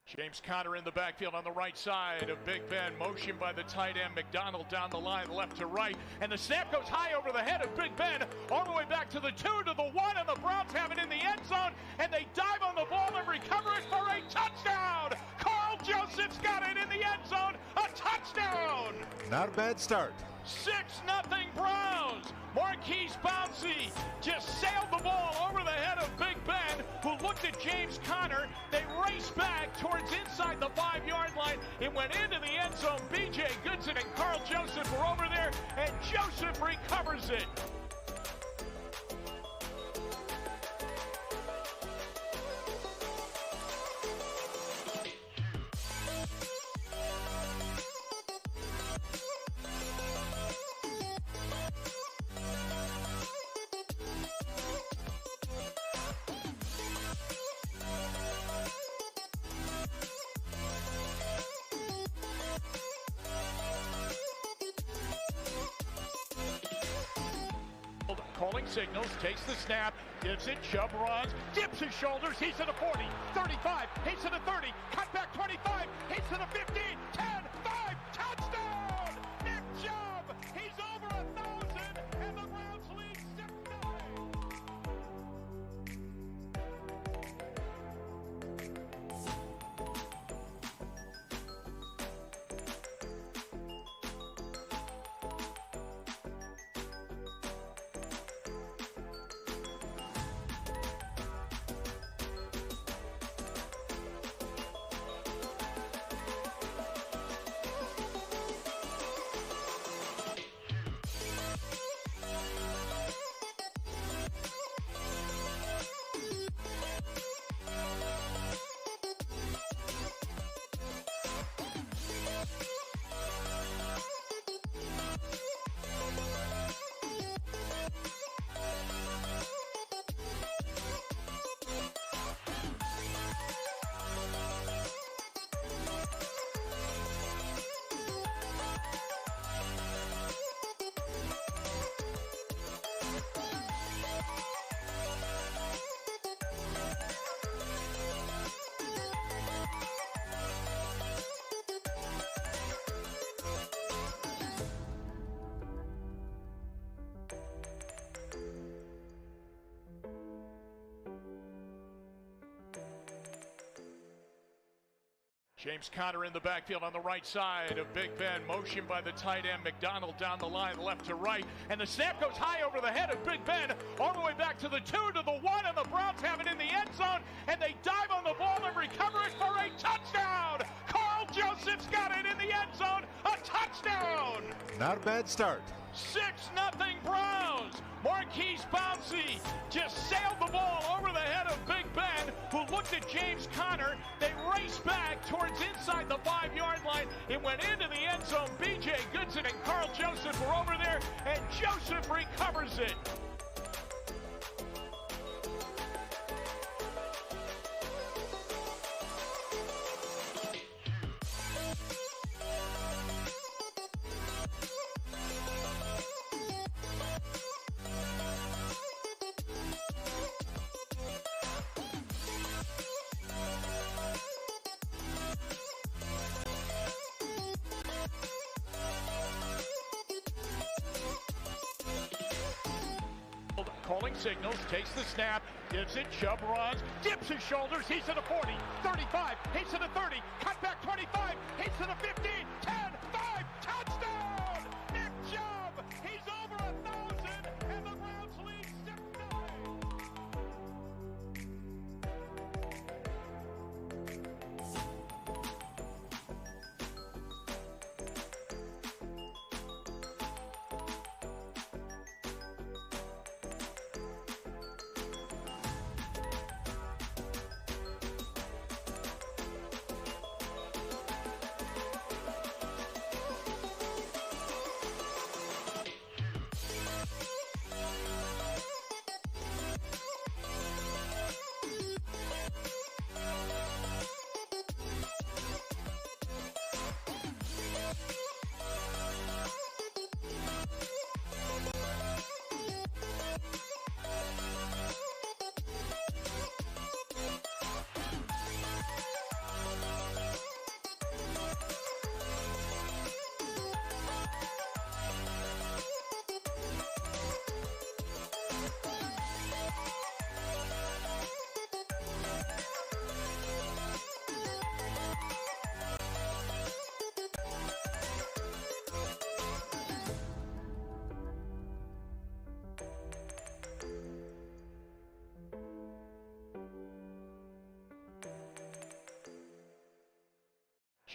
James Conner in the backfield on the right side of Big Ben. Motion by the tight end McDonald down the line left to right. And the snap goes high over the head of Big Ben. All the way back to the 2 to the 1. And the Browns have it in the end zone. And they dive on the ball and recover it for a touchdown. Carl Joseph's got it in the end zone. A touchdown. Not a bad start. 6-0 Browns. Marquise Pouncey just sailed the ball over the head of Big Ben, who looked at James Conner. They raced back towards inside the 5-yard line. It went into the end zone. B.J. Goodson and Carl Joseph were over there, and Joseph recovers it. Calling signals, takes the snap, gives it, Chubb runs, dips his shoulders, he's to the 40, 35, he's to the 30, cut back 25, he's to the 15, 10, 5, touchdown! Nick Chubb, he's over 1,000, and the Browns lead 6-0. James Conner in the backfield on the right side of Big Ben. Motion by the tight end McDonald down the line left to right. And the snap goes high over the head of Big Ben. All the way back to the 2 to the 1. And the Browns have it in the end zone. And they dive on the ball and recover it for a touchdown. Carl Joseph's got it in the end zone. A touchdown. Not a bad start. 6-0 Browns. Marquise Pouncey just sailed the ball over the head of Big Ben, who looked at James Conner. They raced back towards inside the 5-yard line. It went into the end zone. B.J. Goodson and Carl Joseph were over there, and Joseph recovers it. Calling signals, takes the snap, gives it, Chubb runs, dips his shoulders, he's to the 40, 35, he's to the 30, cut back 25, he's to the 15, 10, 5, touchdown! Nick Chubb, he's over 1,000, and the Browns lead 6-0.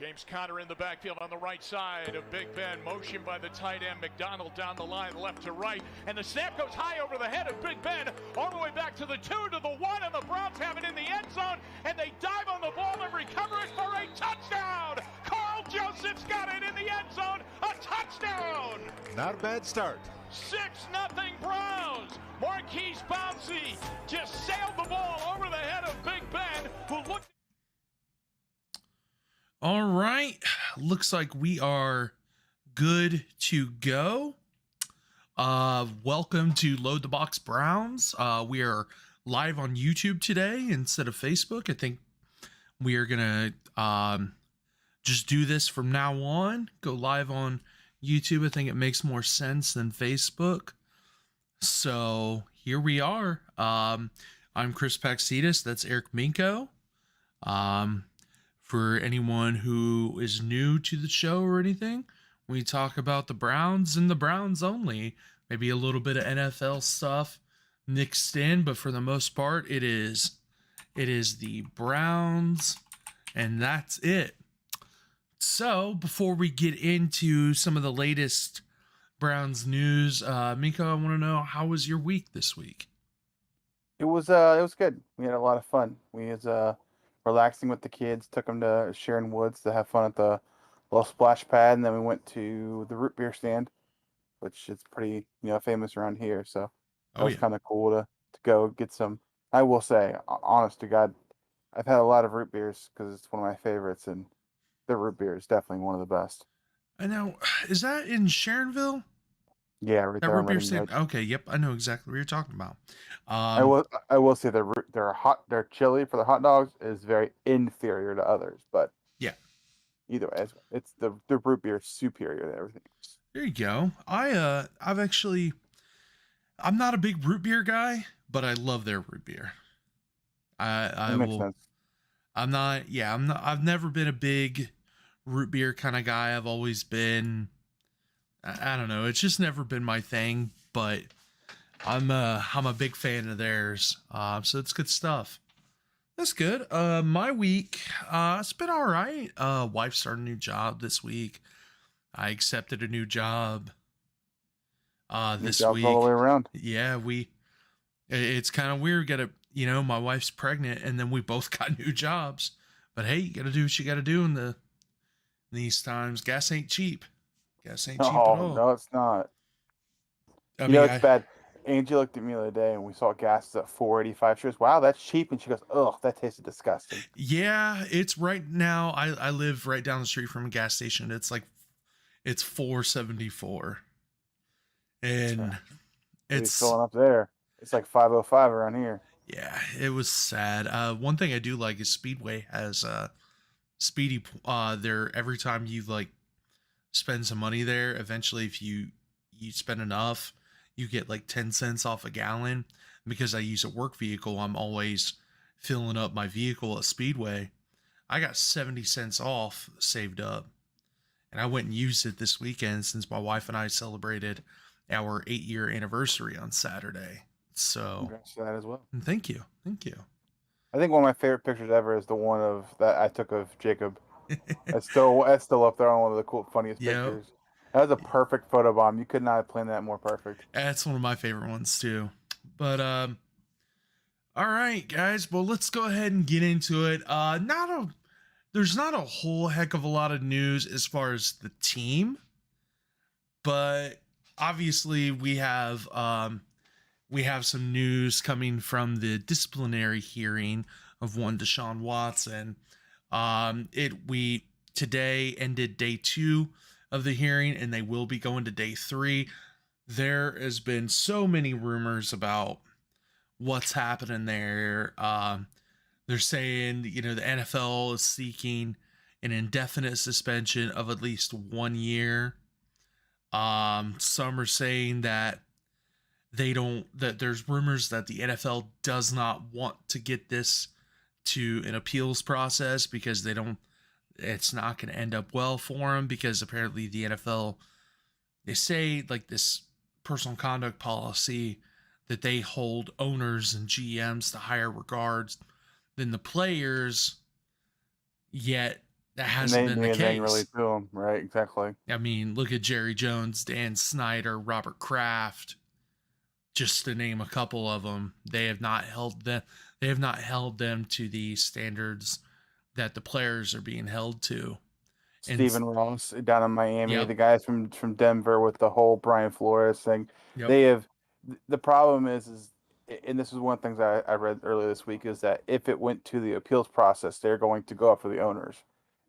James Conner in the backfield on the right side of Big Ben. Motion by the tight end, McDonald down the line, left to right. And the snap goes high over the head of Big Ben, all the way back to the 2, to the 1, and the Browns have it in the end zone. And they dive on the ball and recover it for a touchdown. Carl Joseph's got it in the end zone. A touchdown. Not a bad start. 6-0 Browns. Marquise Pouncey just sailed the ball over the head of Big Ben, who looked. All right, looks like we are good to go. Welcome to Load the Box Browns. We are live on YouTube today instead of Facebook. I think we are gonna just do this from now on. Go live on YouTube. I think it makes more sense than Facebook. So here we are. I'm Chris Paxitas. That's Eric Mienko. For anyone who is new to the show or anything, we talk about the Browns and the Browns only. Maybe a little bit of NFL stuff mixed in, but for the most part, it is the Browns, and that's it. So before we get into some of the latest Browns news, Mienko, I want to know, how was your week this week? It was good. We had a lot of fun. We was relaxing with the kids. Took them to Sharon Woods to have fun at the little splash pad, and then we went to the root beer stand, which is pretty famous around here. So it was kind of cool to go get some. I will say, honest to God, I've had a lot of root beers because it's one of my favorites, and the root beer is definitely one of the best. I know. Is that in Sharonville? Yeah, right there. Root beer stand. Okay, yep, I know exactly what you're talking about. I will say their chili for the hot dogs is very inferior to others, but yeah, either way, it's the root beer is superior to everything else. There you go. I'm not a big root beer guy, but I love their root beer. That makes sense. I've never been a big root beer kind of guy. I've always been, I don't know, it's just never been my thing, but I'm a big fan of theirs. So it's good stuff. That's good. My week, it's been all right. Wife started a new job this week. I accepted a new job this week. All the way around. Yeah, it's kind of weird. My wife's pregnant, and then we both got new jobs. But hey, you got to do what you got to do in these times. Gas ain't cheap. Gas ain't cheap at all. No, it's not. It's bad. Angie looked at me the other day, and we saw gas at $4.85. She goes, "Wow, that's cheap." And she goes, "Ugh, that tasted disgusting." Yeah, it's right now. I live right down the street from a gas station. It's $4.74, and it's filling up there. It's like $5.05 around here. Yeah, it was sad. One thing I do like is Speedway has Speedy there. Every time you spend some money there, eventually if you spend enough, you get 10 cents off a gallon. Because I use a work vehicle, I'm always filling up my vehicle at Speedway. I got 70 cents off saved up, and I went and used it this weekend since my wife and I celebrated our 8-year anniversary on Saturday. So congrats to that as well. Thank you. I think one of my favorite pictures ever is the one that I took of Jacob. That's still up there on one of the funniest pictures. That was a perfect photo bomb. You could not have planned that more perfect. That's one of my favorite ones too. But all right, guys. Well, let's go ahead and get into it. There's not a whole heck of a lot of news as far as the team, but obviously we have some news coming from the disciplinary hearing of one Deshaun Watson. We today ended day 2 of the hearing, and they will be going to day 3. There has been so many rumors about what's happening there. They're saying, the NFL is seeking an indefinite suspension of at least 1 year. Some are saying that that there's rumors that the NFL does not want to get this to an appeals process because it's not going to end up well for them, because apparently the NFL, they say this personal conduct policy that they hold owners and GMs to higher regards than the players, yet that And hasn't they been didn't the do anything really case. to him, right? Exactly. I mean, look at Jerry Jones, Dan Snyder, Robert Kraft, just to name a couple of them. They have not held them. They have not held them to the standards that the players are being held to. And Stephen Ross down in Miami, yep, the guys from Denver with the whole Brian Flores thing. yep, They have the problem is, and this is one of the things I read earlier this week, is that if it went to the appeals process, they're going to go after the owners,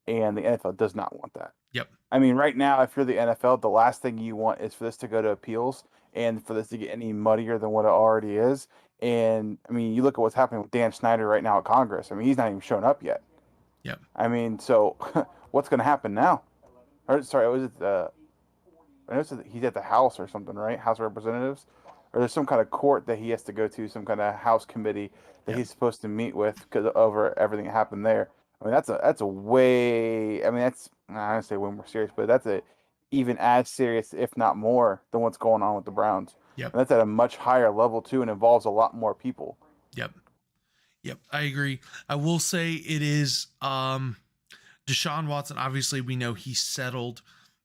and the NFL does not want that. yep, I mean, right now, if you're the NFL, the last thing you want is for this to go to appeals and for this to get any muddier than what it already is. And I mean, you look at what's happening with Dan Snyder right now at Congress. I mean, he's not even shown up yet. yep. I mean, so what's going to happen now? Or sorry, was it I know he's at the House or something, right? House of Representatives, or there's some kind of court that he has to go to, some kind of House committee that Yep. he's supposed to meet with because over everything that happened there. I mean, that's a way. I mean, that's I don't say way more serious, but that's a even as serious, if not more, than what's going on with the Browns. Yep. And that's at a much higher level too, and involves a lot more people. Yep. Yep. I agree. I will say it is Deshaun Watson. Obviously, we know he settled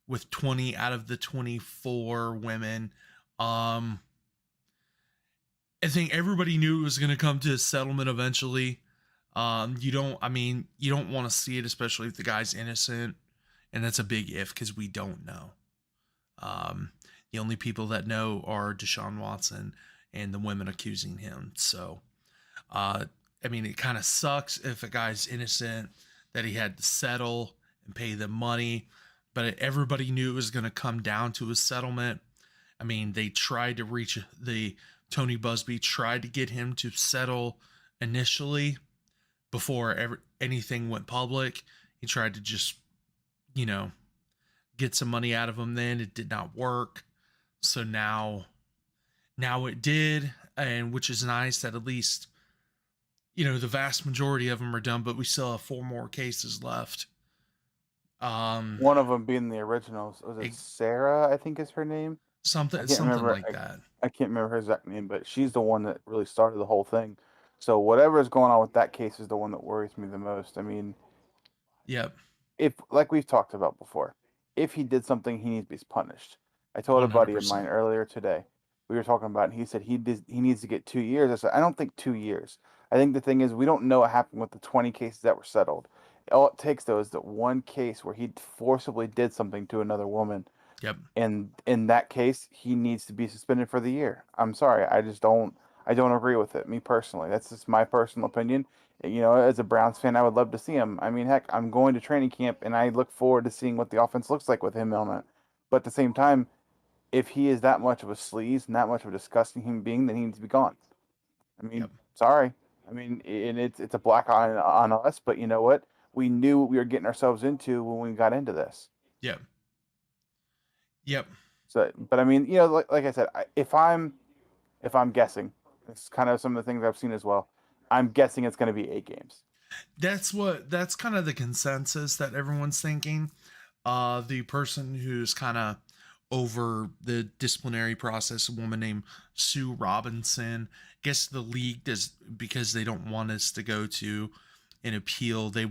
with 20 out of the 24 women. I think everybody knew it was going to come to a settlement eventually. You don't want to see it, especially if the guy's innocent. And that's a big if because we don't know. The only people that know are Deshaun Watson and the women accusing him. So, I mean, it kind of sucks if a guy's innocent that he had to settle and pay them money, but everybody knew it was going to come down to a settlement. I mean, they tried to reach Tony Busby tried to get him to settle initially before anything went public. He tried to just, get some money out of him. Then it did not work. So now it did. And which is nice that at least, the vast majority of them are done, but we still have 4 more cases left. One of them being the originals. Was it Sarah? I think is her name. Something Remember, like that. I can't remember her exact name, but she's the one that really started the whole thing. So whatever is going on with that case is the one that worries me the most. I mean, yep. If like we've talked about before, if he did something, he needs to be punished. I told a buddy of 100%. mine earlier today. We were talking about it, and he said he needs to get 2 years. I said I don't think 2 years. I think the thing is we don't know what happened with the 20 cases that were settled. All it takes though is that one case where he forcibly did something to another woman. Yep. And in that case, he needs to be suspended for the year. I'm sorry, I don't agree with it. Me personally, that's just my personal opinion. As a Browns fan, I would love to see him. I mean, heck, I'm going to training camp, and I look forward to seeing what the offense looks like with him on it. But at the same time, if he is that much of a sleaze and that much of a disgusting human being, then he needs to be gone. I mean, Yep. sorry. I mean, and it's a black eye on us, but you know what? We knew what we were getting ourselves into when we got into this. Yep. Yep. So, but I mean, like I said, if I'm guessing, it's kind of some of the things I've seen as well. I'm guessing it's going to be 8 games. That's kind of the consensus that everyone's thinking. The person who's kind of over the disciplinary process, a woman named Sue Robinson, I guess the league does, because they don't want us to go to an appeal. They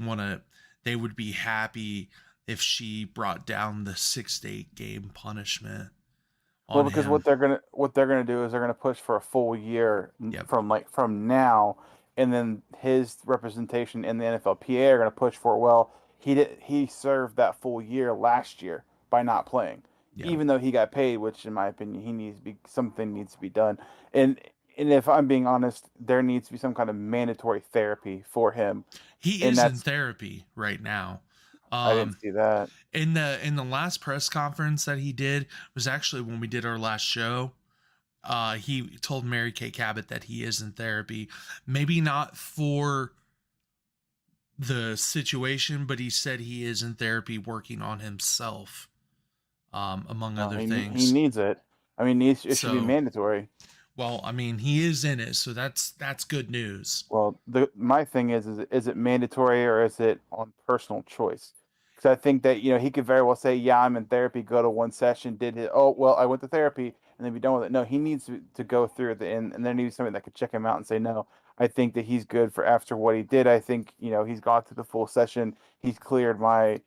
would be happy if she brought down the 6 to 8 game punishment. Well, because what they're gonna do is they're gonna push for a full year from now, and then his representation in the NFLPA are gonna push for, well, he served that full year last year by not playing, even though he got paid, which in my opinion something needs to be done, and if I'm being honest, there needs to be some kind of mandatory therapy for him. He is in therapy right now. I didn't see that. In the last press conference that he did was actually when we did our last show. He told Mary Kay Cabot that he is in therapy, maybe not for the situation, but he said he is in therapy working on himself, among other things. He needs it. I mean, it should be mandatory. Well, I mean, he is in it, so that's good news. Well, my thing is it mandatory or is it on personal choice? Because I think that he could very well say, yeah, I'm in therapy, go to one session, I went to therapy, and then be done with it. No, he needs to go through and there needs somebody that could check him out and say, no, I think that he's good for after what he did. I think, he's gone through the full session. He's cleared my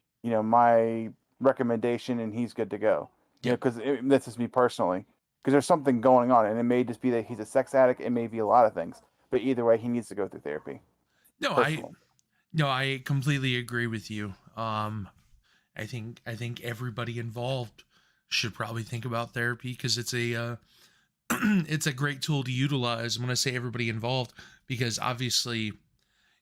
recommendation, and he's good to go. Yep. Because this is me personally. Because there's something going on, and it may just be that he's a sex addict. It may be a lot of things, but either way, he needs to go through therapy. No, Personally. I completely agree with you. I think everybody involved should probably think about therapy because it's a it's a great tool to utilize. When I say everybody involved, because obviously,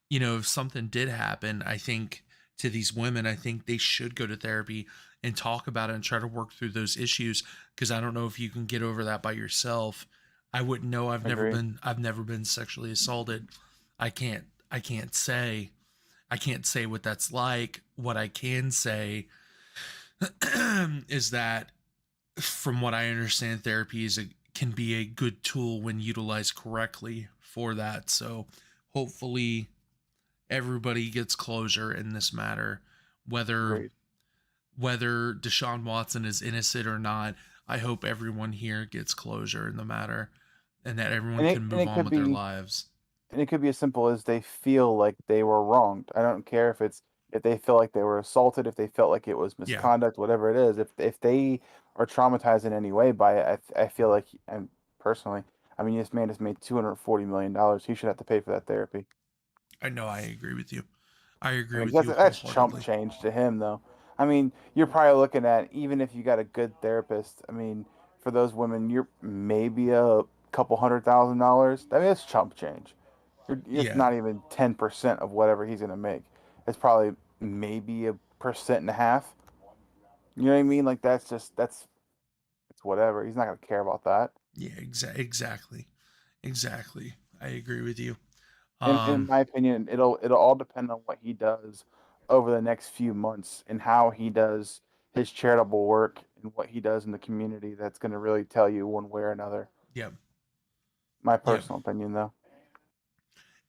if something did happen, I think to these women, I think they should go to therapy and talk about it and try to work through those issues. Because I don't know if you can get over that by yourself. I wouldn't know. Agree. I've never been sexually assaulted. I can't say what that's like. What I can say is that from what I understand, therapy can be a good tool when utilized correctly for that. So hopefully everybody gets closure in this matter, whether Agreed. whether Deshaun Watson is innocent or not. I hope everyone here gets closure in the matter and that everyone And can move on with their lives. it could be as simple as they feel like they were wronged. I don't care if they feel like they were assaulted, if they felt like it was Yeah. misconduct, whatever it is. If they are traumatized in any way by it, I feel like, and personally, I mean, this man has made $240 million. He should have to pay for that therapy. I know. I agree with you. I agree I mean, with you that's chump wholeheartedly. change to him, though. I mean, you're probably looking at, even if you got a good therapist. I mean, for those women, you're maybe a couple $100,000. I mean, it's chump change. It's Yeah. not even 10% of whatever he's gonna make. It's probably maybe 1.5%. You know what I mean? Like that's it's whatever. He's not gonna care about that. Yeah. Exactly. I agree with you. In my opinion, it'll all depend on what he does over the next few months and how he does his charitable work and what he does in the community. That's gonna really tell you one way or another. Yep. My Yep. personal opinion, though.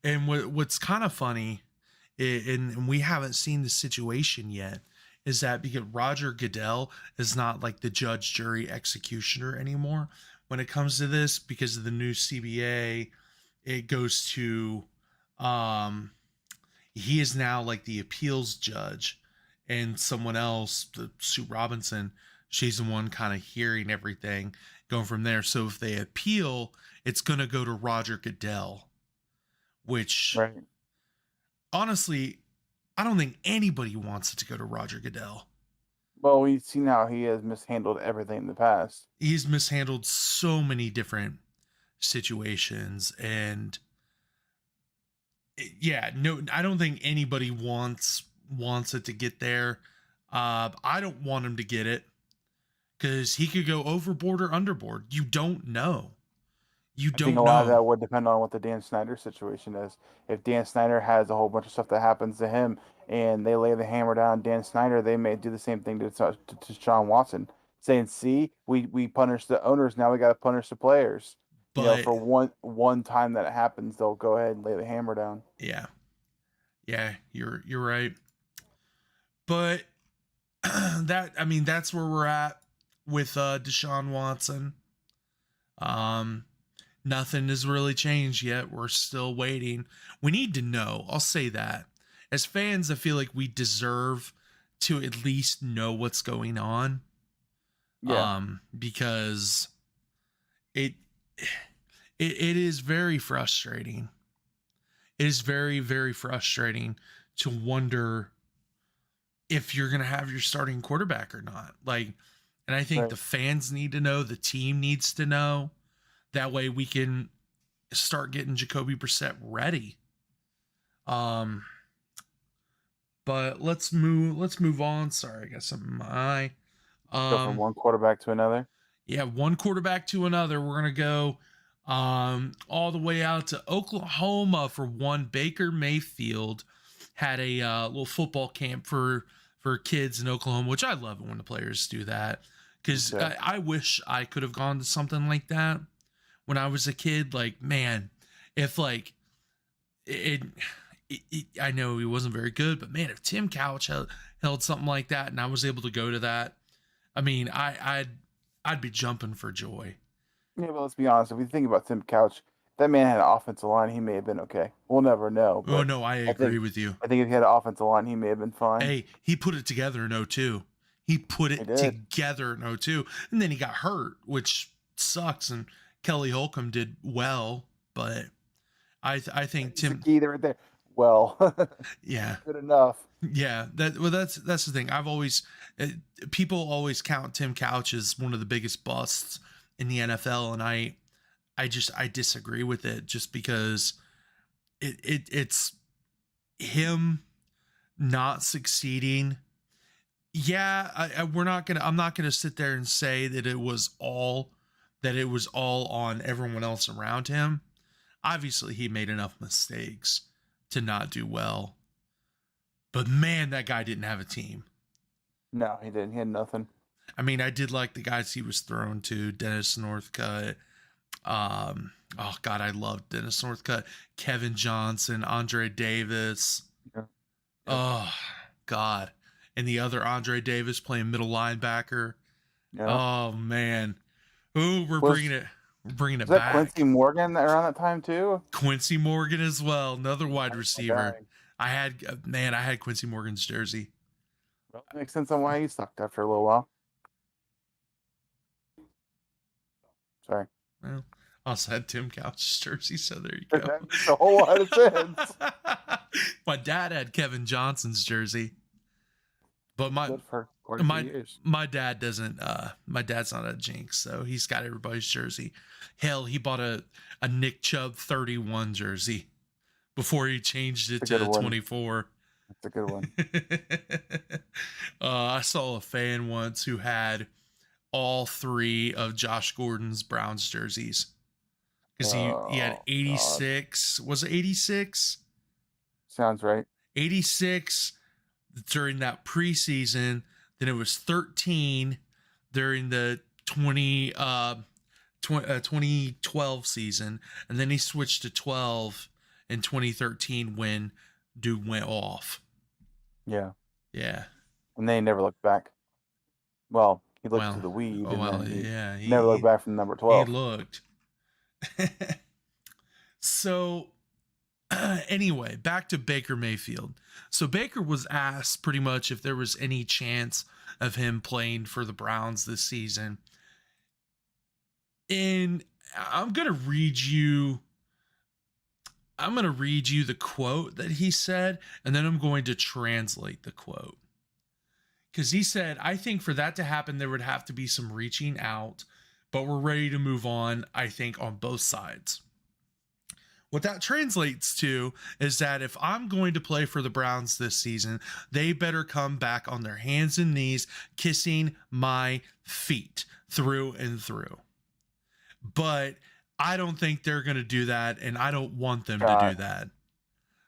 And what's kind of funny, and we haven't seen the situation yet, is that because Roger Goodell is not like the judge, jury, executioner anymore when it comes to this because of the new CBA. It goes to, he is now like the appeals judge, and someone else, the Sue Robinson, she's the one kind of hearing everything, going from there. So if they appeal, it's gonna go to Roger Goodell, which Right. honestly, I don't think anybody wants it to go to Roger Goodell. Well, we've seen how he has mishandled everything in the past. He's mishandled so many different situations, and yeah, no, I don't think anybody wants it to get there. I don't want him to get it because he could go overboard or underboard. You don't know. You I think don't a lot of know. that would depend on what the Dan Snyder situation is. If Dan Snyder has a whole bunch of stuff that happens to him and they lay the hammer down on Dan Snyder, they may do the same thing to Sean Watson, saying, "See, we punish the owners, now we got to punish the players." But For one time that it happens, they'll go ahead and lay the hammer down. yeah, you're right. But that's where we're at with Deshaun Watson. Nothing has really changed yet. We're still waiting. We need to know. I'll say that. As fans, I feel like we deserve to at least know what's going on. Yeah. Because it is very frustrating. It is very, very frustrating to wonder if you're going to have your starting quarterback or not. And I think Right. the fans need to know, the team needs to know. That way we can start getting Jacoby Brissett ready. But let's move on. Sorry, I got something in my eye. Go from one quarterback to another. Yeah, one quarterback to another. We're gonna go all the way out to Oklahoma for one. Baker Mayfield had a little football camp for kids in Oklahoma, which I love it when the players do that because Okay. I wish I could have gone to something like that when I was a kid. Like, man, if like it I know he wasn't very good, but man, if Tim Couch held something like that and I was able to go to that, I mean, I'd be jumping for joy. Yeah, but let's be honest. If you think about Tim Couch, that man had an offensive line, he may have been okay. We'll never know. Oh But no, I agree with you. I think if he had an offensive line, he may have been fine. Hey, he put it together in 02. He put He it did. together in 02. And then he got hurt, which sucks. And Kelly Holcomb did well, but I think He's the Tim. key right there. Well, Yeah, good enough. yeah. That's the thing. People always count Tim Couch as one of the biggest busts in the NFL, and I disagree with it just because it's him not succeeding. Yeah, I'm not gonna sit there and say that it was all on everyone else around him. Obviously, he made enough mistakes to not do well. But man, that guy didn't have a team. No, he didn't. He had nothing. I mean, I did like the guys he was thrown to. Dennis Northcutt. Oh God, I loved Dennis Northcutt. Kevin Johnson, Andre Davis. Yeah. Oh God. And the other Andre Davis playing middle linebacker. Yeah. Oh man. Ooh, we're bringing it Was that back. Quincy Morgan around that time too? Quincy Morgan as well, another wide receiver. guy. I had Quincy Morgan's jersey. Well, it makes sense on why he sucked after a little while. Sorry. Well, I also had Tim Couch's jersey, so there you go. That makes a whole lot of sense. My dad had Kevin Johnson's jersey, but Good for quite a few years. my dad doesn't. My dad's not a jinx, so he's got everybody's jersey. Hell, he bought a Nick Chubb 31 jersey before he changed it to 24. That's a good one. I saw a fan once who had all three of Josh Gordon's Browns jerseys because he had 86. God. Was it 86? Sounds right. 86 during that preseason. Then it was 13 during the 2012 season, and then he switched to 12 in 2013 when dude went off. Yeah. Yeah. And they never looked back. Well, he looked to the weed, and then he never looked back from number 12. He looked. So, anyway, back to Baker Mayfield. So Baker was asked pretty much if there was any chance of him playing for the Browns this season. And I'm going to read you the quote that he said, and then I'm going to translate the quote. Because he said, I think for that to happen, there would have to be some reaching out, but we're ready to move on, I think, on both sides. What that translates to is that if I'm going to play for the Browns this season, they better come back on their hands and knees, kissing my feet through and through. But I don't think they're going to do that, and I don't want them to do that.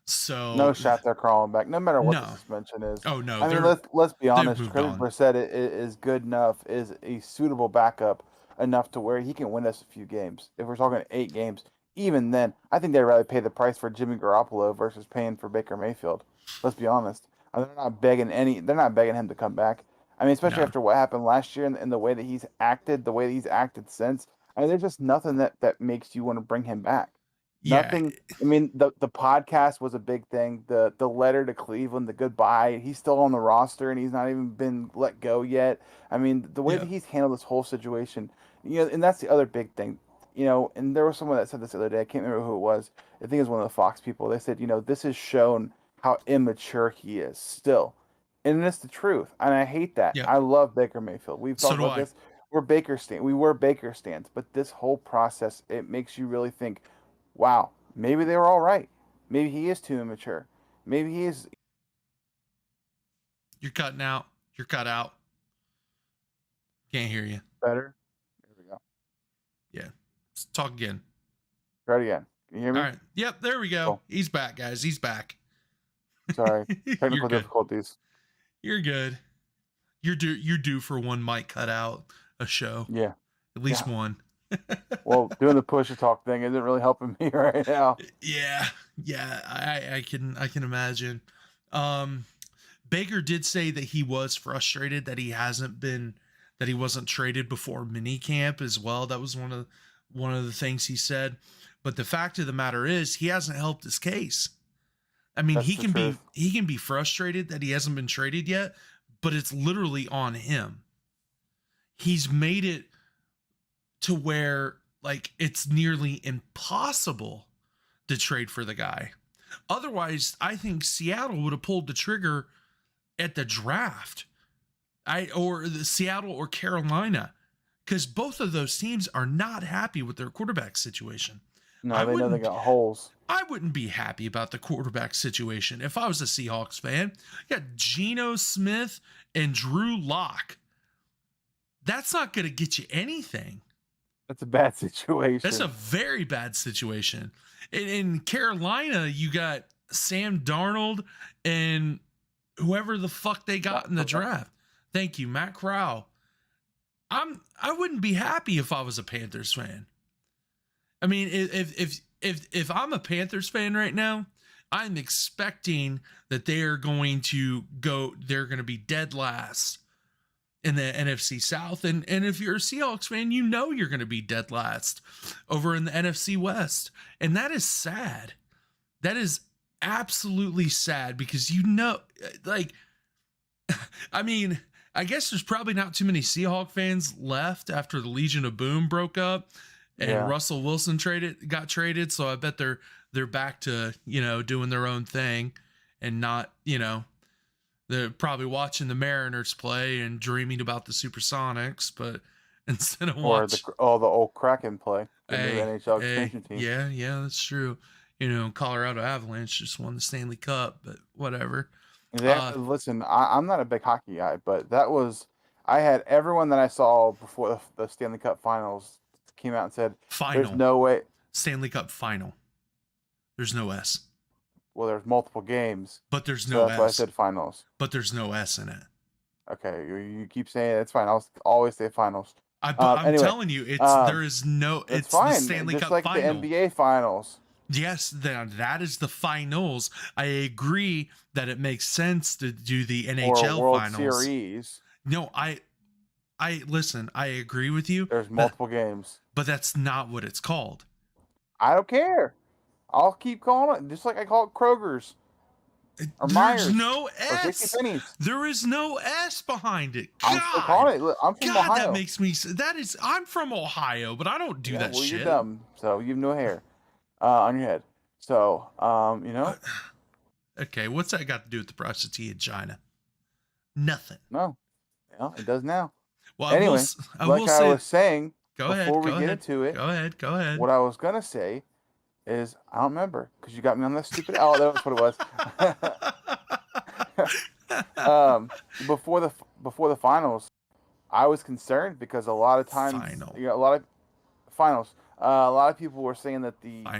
So no shot they're crawling back, no matter what the suspension is. Oh no! I mean, let's be honest. Jacoby Brissett is good enough, is a suitable backup enough to where he can win us a few games. If we're talking 8 games, even then, I think they'd rather pay the price for Jimmy Garoppolo versus paying for Baker Mayfield. Let's be honest. They're not begging him to come back. I mean, especially after what happened last year and the way that he's acted, since. I mean, there's just nothing that makes you want to bring him back. Yeah. Nothing. I mean, the podcast was a big thing. The letter to Cleveland, the goodbye. He's still on the roster and he's not even been let go yet. I mean, the way that he's handled this whole situation, and that's the other big thing. And there was someone that said this the other day. I can't remember who it was. I think it was one of the Fox people. They said, this has shown how immature he is still. And it's the truth. And I hate that. Yep. I love Baker Mayfield. We've talked about this. We were Baker stands. But this whole process, it makes you really think, wow, maybe they were all right. Maybe he is too immature. Maybe he is. You're cutting out. You're cut out. Can't hear you. Better? There we go. Yeah. Let's talk again. Try it again. Can you hear me? All right. Yep, there we go. Cool. He's back, guys. He's back. Sorry. Technical difficulties. You're good. You're due for one mic cut out a show. Yeah. At least one. Well, doing the push to talk thing isn't really helping me right now. Yeah. I can imagine. Baker did say that he was frustrated that he wasn't traded before minicamp as well. That was one one of the things he said. But the fact of the matter is, he hasn't helped his case. I mean, That's the truth. he can be frustrated that he hasn't been traded yet, but it's literally on him. He's made it to where like it's nearly impossible to trade for the guy. Otherwise, I think Seattle would have pulled the trigger at the draft. Or the Seattle or Carolina, because both of those teams are not happy with their quarterback situation. No, they know they got holes. I wouldn't be happy about the quarterback situation if I was a Seahawks fan. You got Geno Smith and Drew Lock. That's not going to get you anything. That's a bad situation. That's a very bad situation. In Carolina, you got Sam Darnold and whoever the fuck they got in the draft. Thank you, Matt Corral. I wouldn't be happy if I was a Panthers fan. I mean, if I'm a Panthers fan right now, I'm expecting that they're going to be dead last in the NFC South. And if you're a Seahawks fan, you know you're going to be dead last over in the NFC West. And that is sad. That is absolutely sad because I mean, I guess there's probably not too many Seahawk fans left after the Legion of Boom broke up and Russell Wilson got traded. So I bet they're back to, doing their own thing and not, they're probably watching the Mariners play and dreaming about the Supersonics, but instead of the old Kraken play, the new NHL expansion team. Yeah, that's true. Colorado Avalanche just won the Stanley Cup, but whatever. Listen, I'm not a big hockey guy, but I had everyone that I saw before the Stanley Cup Finals came out and said, Final. There's no way. Stanley Cup Final. There's no S. Well, there's multiple games. But there's no that's S. Why I said finals. But there's no S in it. Okay, you keep saying it. It's fine. I'll always say finals. I'm anyway, telling you, there is no. It's fine. The Stanley Just Cup like Final. the NBA Finals. Yes, that is the finals. I agree that it makes sense to do the NHL or World Finals. Series. No, I listen. I agree with you. There's multiple games, but that's not what it's called. I don't care. I'll keep calling it just like I call it Kroger's. Or There's Myers, no S. There is no S behind it. God. I'm still calling it. Look, I'm from Ohio. That makes me. I'm from Ohio, but I don't do that shit. You're dumb, so you have no hair on your head. So, Okay, what's that got to do with the prostitute in China? Nothing. No. Yeah, it does now. Well, anyway, I was saying, before we get into it, go ahead. What I was gonna say is I don't remember because you got me on that stupid. Oh, that was what it was. Before the finals, I was concerned because a lot of times, a lot of finals, a lot of people were saying that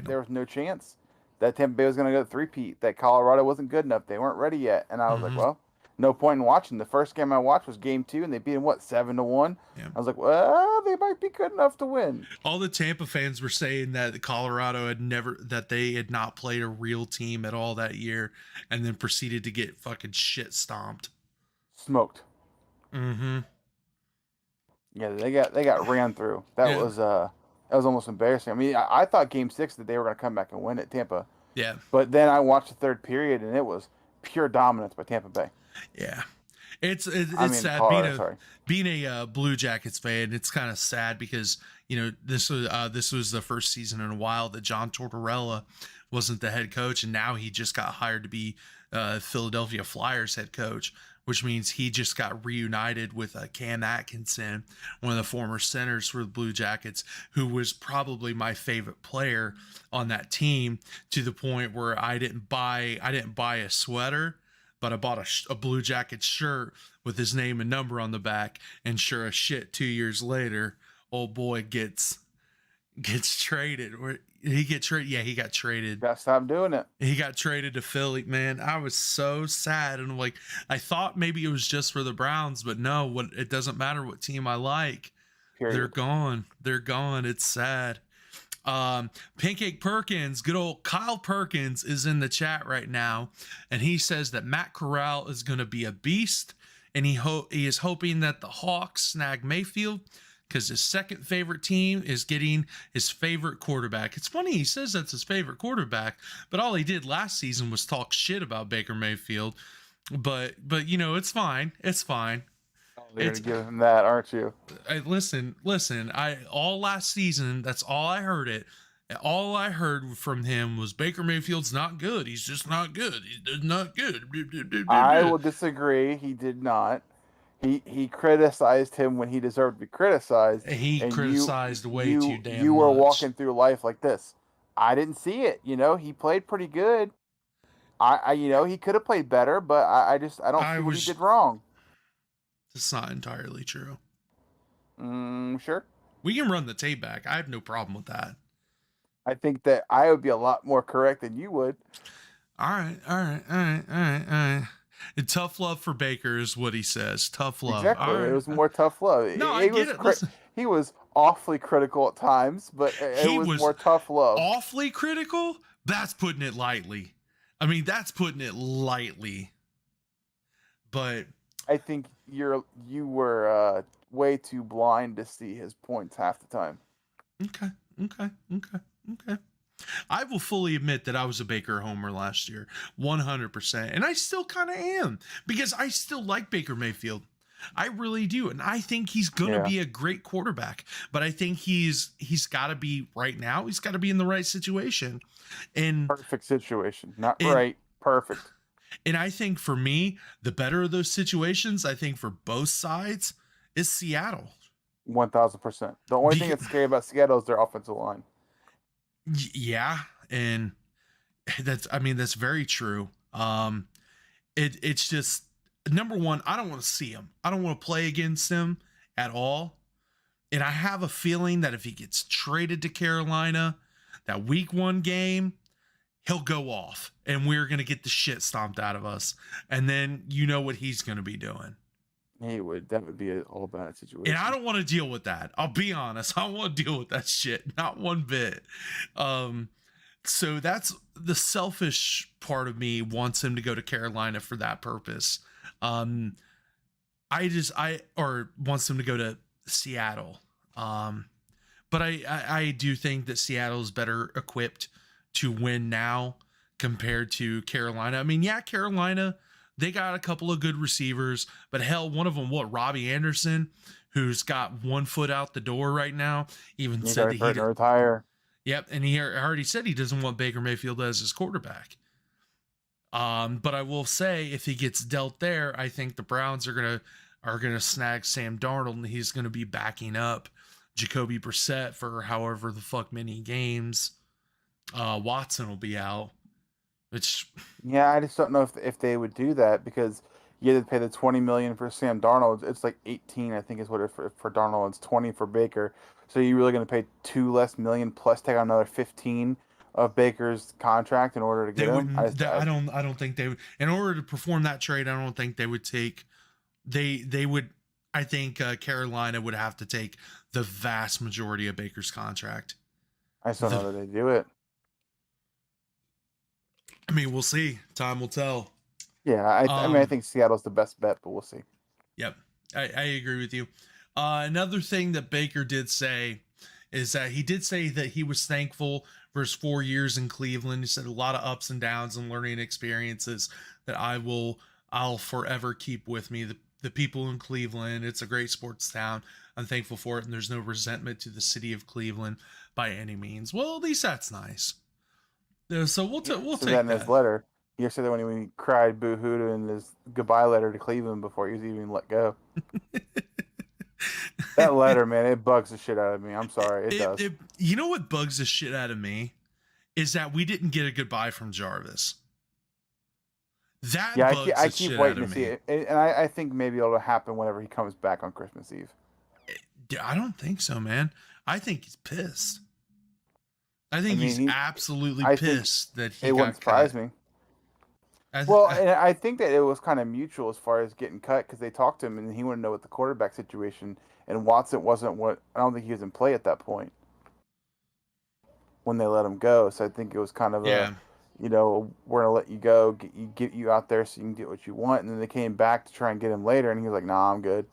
there was no chance that Tampa Bay was going to go 3-peat, that Colorado wasn't good enough, they weren't ready yet, and I was like, well, no point in watching. The first game I watched was game 2, and they beat them 7-1. Yeah. I was like, well, they might be good enough to win. All the Tampa fans were saying that Colorado had not played a real team at all that year, and then proceeded to get fucking shit stomped, smoked. Mm-hmm. Yeah, they got ran through. That was almost embarrassing. I mean, I thought game 6 that they were going to come back and win at Tampa. Yeah. But then I watched the third period, and it was pure dominance by Tampa Bay. Yeah. It's sad being a Blue Jackets fan. It's kind of sad because, this was the first season in a while that John Tortorella wasn't the head coach, and now he just got hired to be Philadelphia Flyers head coach, which means he just got reunited with Cam Atkinson, one of the former centers for the Blue Jackets, who was probably my favorite player on that team, to the point where I didn't buy a sweater, but I bought a Blue Jackets shirt with his name and number on the back, and sure as shit, 2 years later, old boy gets traded. He got traded. Gotta stop doing it. He got traded to Philly. Man, I was so sad. And I thought maybe it was just for the Browns, but no, it doesn't matter what team I like. Period. They're gone. It's sad. Pancake Perkins, good old Kyle Perkins, is in the chat right now, and he says that Matt Corral is going to be a beast, and he is hoping that the Hawks snag Mayfield because his second favorite team is getting his favorite quarterback. It's funny he says that's his favorite quarterback, but all he did last season was talk shit about Baker Mayfield. But you know, it's fine. It's fine. You're gonna give him that, aren't you? Listen. All last season, that's all I heard. All I heard from him was Baker Mayfield's not good. He's just not good. He's not good. I will disagree. He did not. He criticized him when he deserved to be criticized. He and criticized way too damn You were much. walking through life like this. I didn't see it. You know, he played pretty good. I you know, he could have played better, but I don't see what he did wrong. It's not entirely true. Sure. We can run the tape back. I have no problem with that. I think that I would be a lot more correct than you would. All right. Tough love for Baker is what he says. Tough love. Exactly. All right. It was more tough love. No, I get it. Listen. He was awfully critical at times, but it was more tough love. Awfully critical? That's putting it lightly. I mean, that's putting it lightly. But I think you were way too blind to see his points half the time. Okay. I will fully admit that I was a Baker homer last year, 100%, and I still kind of am because I still like Baker Mayfield. I really do, and I think he's going to be a great quarterback. But I think he's got to be right now. He's got to be in the right situation, and perfect situation, not right, perfect. And I think for me, the better of those situations, I think for both sides, is Seattle. 1,000%. The only thing that's scary about Seattle is their offensive line. Yeah, and that's very true. It's just, number one, I don't want to see him. I don't want to play against him at all. And I have a feeling that if he gets traded to Carolina, that week 1 game, he'll go off and we're going to get the shit stomped out of us. And then you know what he's going to be doing. That would be an all bad situation. And I don't want to deal with that. I'll be honest. I don't want to deal with that shit. Not one bit. So that's the selfish part of me wants him to go to Carolina for that purpose. Or wants him to go to Seattle. But I do think that Seattle is better equipped to win now compared to Carolina. I mean, yeah, Carolina, they got a couple of good receivers, but hell, one of them, Robbie Anderson, who's got one foot out the door right now, even said that he'd retire. Yep, and he already said he doesn't want Baker Mayfield as his quarterback. But I will say, if he gets dealt there, I think the Browns are gonna snag Sam Darnold, and he's gonna be backing up Jacoby Brissett for however the fuck many games. Watson will be out. I just don't know if they would do that, because you had to pay the $20 million for Sam Darnold. It's like 18, I think, is what it for Darnold. It's 20 for Baker. So you're really going to pay $2 less million plus take out another 15 of Baker's contract in order to get him. I don't think they would. In order to perform that trade, I don't think they would take. They would. I think Carolina would have to take the vast majority of Baker's contract. I just don't know that they do it. I mean, we'll see. Time will tell. Yeah, I think Seattle's the best bet, but we'll see. Yep, I agree with you. Another thing that Baker did say is that he did say that he was thankful for his 4 years in Cleveland. He said a lot of ups and downs and learning experiences that I'll forever keep with me. The people in Cleveland, it's a great sports town. I'm thankful for it, and there's no resentment to the city of Cleveland by any means. Well, at least that's nice. So we'll take that in his letter. He said that when he cried boo-hoo in his goodbye letter to Cleveland before he was even let go. That letter, man, it bugs the shit out of me. I'm sorry, it does. You know what bugs the shit out of me is that we didn't get a goodbye from Jarvis. That bugs I the keep shit waiting out of to see me. it, and I think maybe it'll happen whenever he comes back on Christmas Eve. I don't think so, man. I think he's pissed. I think he's absolutely pissed that he got cut. It wouldn't surprise me. And I think that it was kind of mutual as far as getting cut, because they talked to him and he wanted to know what the quarterback situation, and Watson wasn't I don't think he was in play at that point when they let him go. So I think it was kind of we're going to let you go, get you out there so you can get what you want. And then they came back to try and get him later, and he was like, nah, I'm good.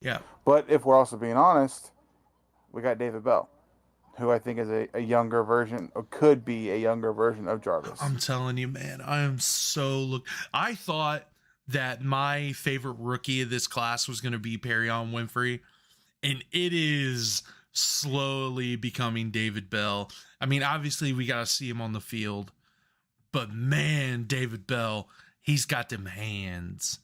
Yeah. But if we're also being honest, we got David Bell, who I think is a younger version, or could be a younger version of Jarvis. I'm telling you, man, I am so I thought that my favorite rookie of this class was going to be Perion Winfrey, and it is slowly becoming David Bell. I mean, obviously we got to see him on the field, but man, David Bell, he's got them hands.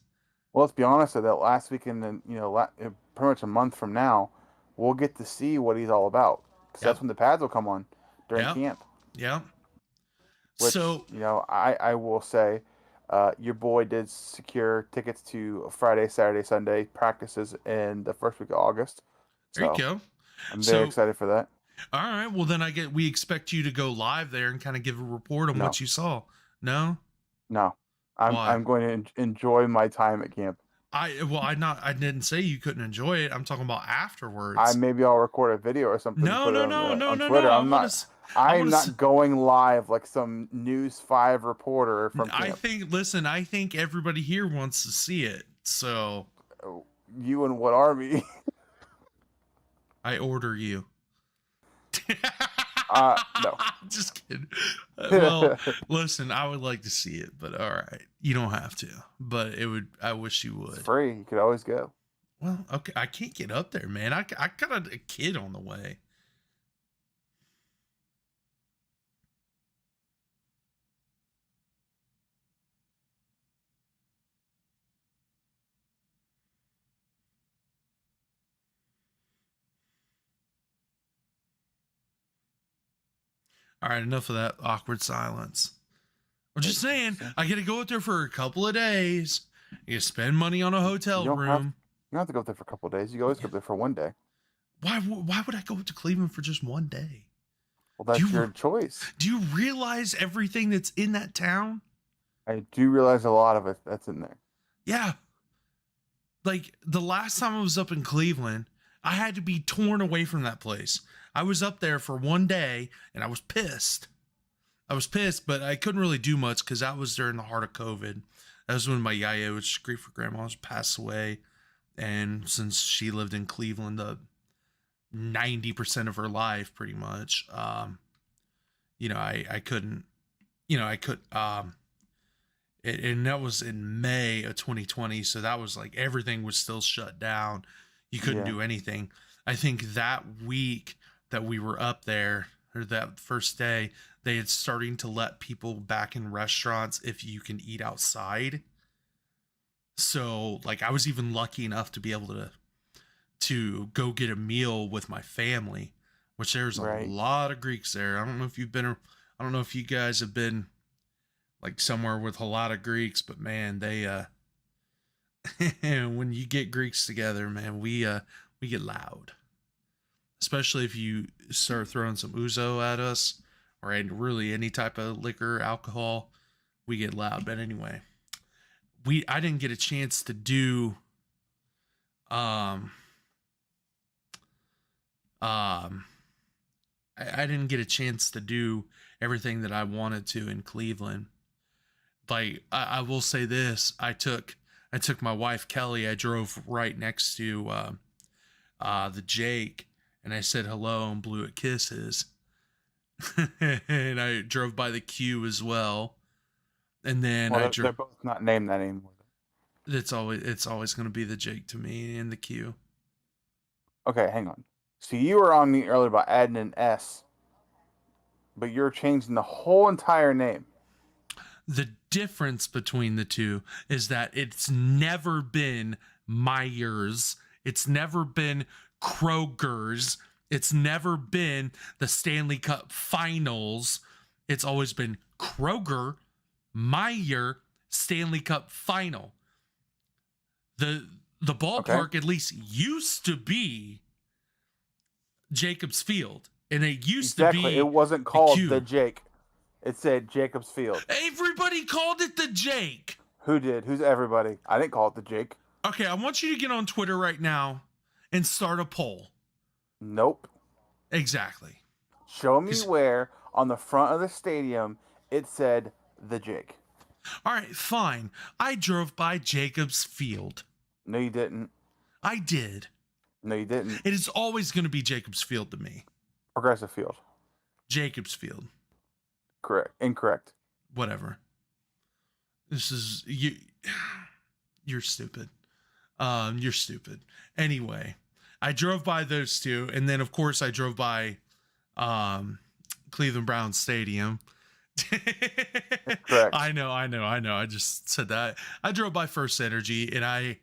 Well, let's be honest, that last weekend, and pretty much a month from now, we'll get to see what he's all about. Because that's when the pads will come on during camp. Yeah. Which, so, I will say, your boy did secure tickets to Friday, Saturday, Sunday practices in the first week of August. There you go. I'm very excited for that. All right. Well, then we expect you to go live there and kind of give a report on what you saw. No? No. I'm going to enjoy my time at camp. I didn't say you couldn't enjoy it. I'm talking about afterwards. Maybe I'll record a video or something. No. On Twitter. I'm not going live like some News 5 reporter from camp. I think everybody here wants to see it. So you and what army? I order you. No. Just kidding. Well, listen, I would like to see it, but all right. You don't have to. But I wish you would. It's free. You could always go. Well, okay. I can't get up there, man. I got a kid on the way. All right, enough of that awkward silence. I'm just saying, I got to go out there for a couple of days. You spend money on a hotel room. You don't have to go up there for a couple of days. You can always go up there for one day. Why would I go up to Cleveland for just one day? Well, that's your choice. Do you realize everything that's in that town? I do realize a lot of it that's in there. Yeah. Like, the last time I was up in Cleveland, I had to be torn away from that place. I was up there for one day, and I was pissed. But I couldn't really do much because that was during the heart of COVID. That was when my yaya, which is grief for grandma, passed away. And since she lived in Cleveland 90% of her life, pretty much, I couldn't, and that was in May of 2020. So that was like everything was still shut down. You couldn't do anything. I think that week that we were up there, or that first day, they had starting to let people back in restaurants if you can eat outside. So like I was even lucky enough to be able to go get a meal with my family, which there's a lot of Greeks there. I don't know if you guys have been like somewhere with a lot of Greeks, but man, they when you get Greeks together, man, we get loud. Especially if you start throwing some ouzo at us, or really any type of liquor, alcohol, we get loud. But anyway, I didn't get a chance to do I didn't get a chance to do everything that I wanted to in Cleveland. Like I will say this, I took my wife Kelly, I drove right next to the Jake, and I said hello and blew it kisses. And I drove by the Q as well. And then they're both not named that anymore. It's always going to be the Jake to me and the Q. Okay, hang on. So you were on me earlier about adding an S, but you're changing the whole entire name. The difference between the two is that it's never been Myers. It's never been Kroger's. It's never been the Stanley Cup Finals. It's always been Kroger, Meyer, Stanley Cup Final. The ballpark at least used to be Jacobs Field, and it used to be. It wasn't called the Jake. It said Jacobs Field. Everybody called it the Jake. Who did? Who's everybody? I didn't call it the Jake. Okay, I want you to get on Twitter right now and start a poll. Nope. Exactly. Show me where on the front of the stadium it said the Jake. All right, fine. I drove by Jacobs Field. No, you didn't. I did. No, you didn't. It is always going to be Jacobs Field to me. Progressive Field. Jacobs Field. Correct. Incorrect. Whatever. This is you. You're stupid. You're stupid. Anyway, I drove by those two, and then of course I drove by Cleveland Browns Stadium. Correct. I know. I just said that. I drove by First Energy, and I'm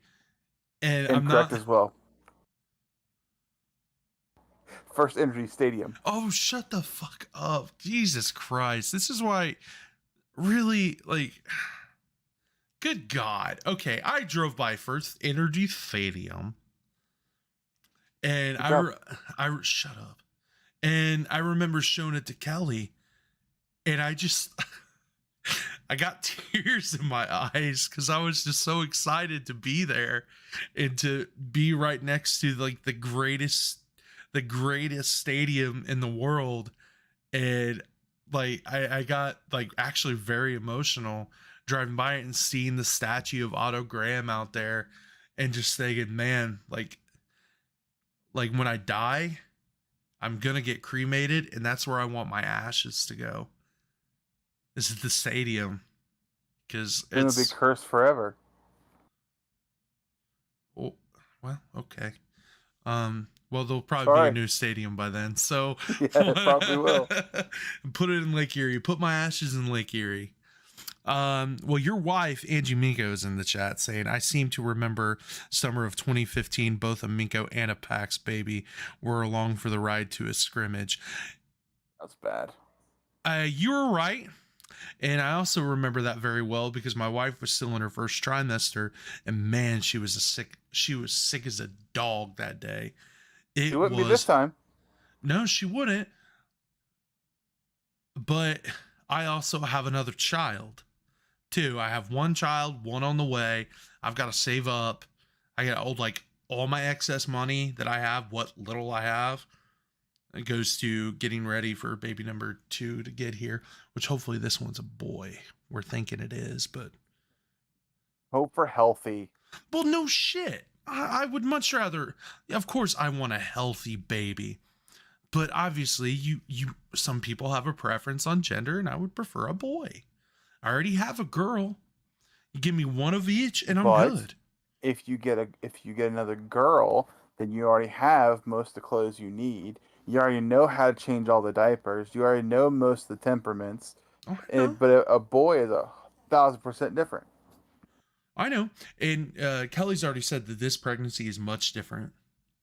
Incorrect not as well. First Energy Stadium. Oh, shut the fuck up. Jesus Christ. This is why really good God. Okay, I drove by First Energy Stadium, and I shut up. And I remember showing it to Kelly, and I just I got tears in my eyes because I was just so excited to be there and to be right next to the greatest stadium in the world. And I got actually very emotional driving by it and seeing the statue of Otto Graham out there and just thinking, man, like when I die, I'm gonna get cremated, and that's where I want my ashes to go. This is the stadium, because it's gonna be cursed forever. Oh, well, okay. Well, there'll probably be a new stadium by then, so yeah, it probably will. Put it in Lake Erie. Put my ashes in Lake Erie. Well, your wife, Angie Mienko, is in the chat saying, I seem to remember summer of 2015, both a Mienko and a Pax baby were along for the ride to a scrimmage. That's bad. You were right. And I also remember that very well because my wife was still in her first trimester, and man, she was sick as a dog that day. She wouldn't be this time. No, she wouldn't. But I also have another child too. I have one child, one on the way. I've got to save up. I got all my excess money that I have, what little I have, it goes to getting ready for baby number 2 to get here, which hopefully this one's a boy. We're thinking it is, but hope for healthy. Well, no shit. I would much rather, of course I want a healthy baby, but obviously you some people have a preference on gender, and I would prefer a boy. I already have a girl. You give me one of each and I'm good. If you get another girl, then you already have most of the clothes you need. You already know how to change all the diapers. You already know most of the temperaments. But a boy is 1,000% different. I know. And Kelly's already said that this pregnancy is much different